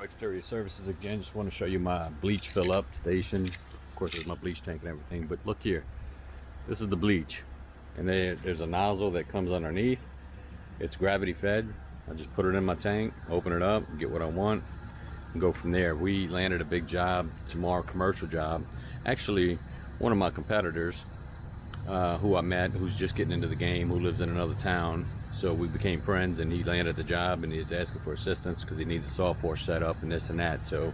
Exterior Services again. Just want to show you my bleach fill up station. Of course, there's my bleach tank and everything, but look here. This is the bleach, and there's a nozzle that comes underneath. It's gravity fed. I just put it in my tank, open it up, get what I want, and go from there. We landed a big job tomorrow, commercial job. Actually, one of my competitors who I met, who's just getting into the game, who lives in another town. So we became friends, and he landed the job, and he's asking for assistance because he needs a software set up and this and that. So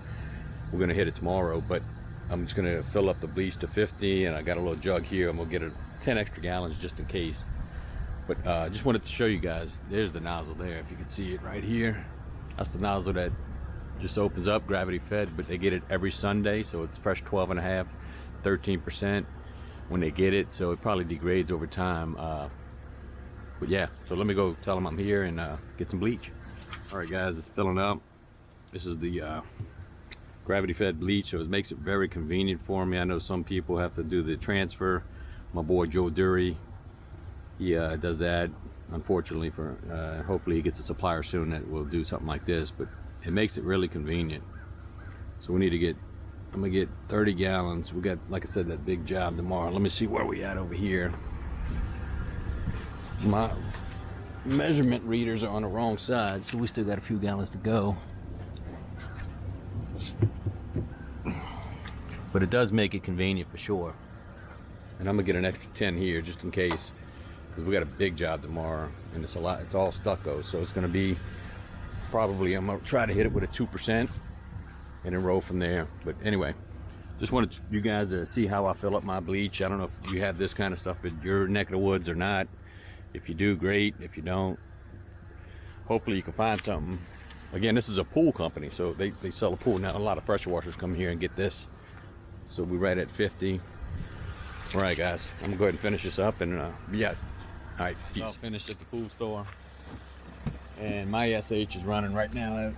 we're gonna hit it tomorrow, but I'm just gonna fill up the bleach to 50, and I got a little jug here. I'm gonna get 10 extra gallons just in case. But just wanted to show you guys. There's the nozzle there, if you can see it right here. That's the nozzle that just opens up, gravity fed, but they get it every Sunday, so it's fresh 12.5, 13% when they get it, so it probably degrades over time. But yeah, so let me go tell them I'm here and get some bleach. All right guys, it's filling up. This is the gravity fed bleach, so it makes it very convenient for me. I know some people have to do the transfer. My boy Joe Dury, he does that, unfortunately. For hopefully he gets a supplier soon that will do something like this, but it makes it really convenient. So we need to get, I'm gonna get 30 gallons. We got, like I said, that big job tomorrow. Let me see where we at over here. My measurement readers are on the wrong side, so we still got a few gallons to go. But it does make it convenient for sure. And I'm gonna get an extra 10 here just in case, because we got a big job tomorrow, and it's a lot. It's all stucco, so it's gonna be probably, I'm gonna try to hit it with a 2% and then roll from there. But anyway, just wanted you guys to see how I fill up my bleach. I don't know if you have this kind of stuff in your neck of the woods or not. If you do, great. If you don't, hopefully you can find something. Again, this is a pool company, so they sell a pool. Now a lot of pressure washers come here and get this. So we're right at 50. All right guys, I'm gonna go ahead and finish this up, and yeah. All right, peace. I'll finish at the pool store, and my SH is running right now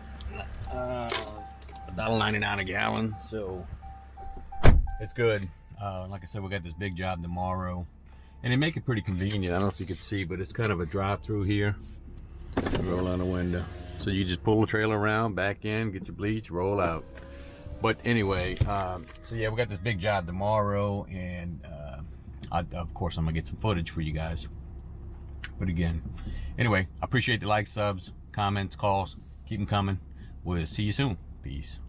at $1.99 a gallon, so it's good. Like I said, we got this big job tomorrow, and they make it pretty convenient. I don't know if you can see, but it's kind of a drive-through here. Roll out the window, so you just pull the trailer around, back in, get your bleach, roll out. But anyway, so yeah, we got this big job tomorrow, and of course I'm gonna get some footage for you guys. But again, anyway, I appreciate the likes, subs, comments, calls. Keep them coming. We'll see you soon. Peace.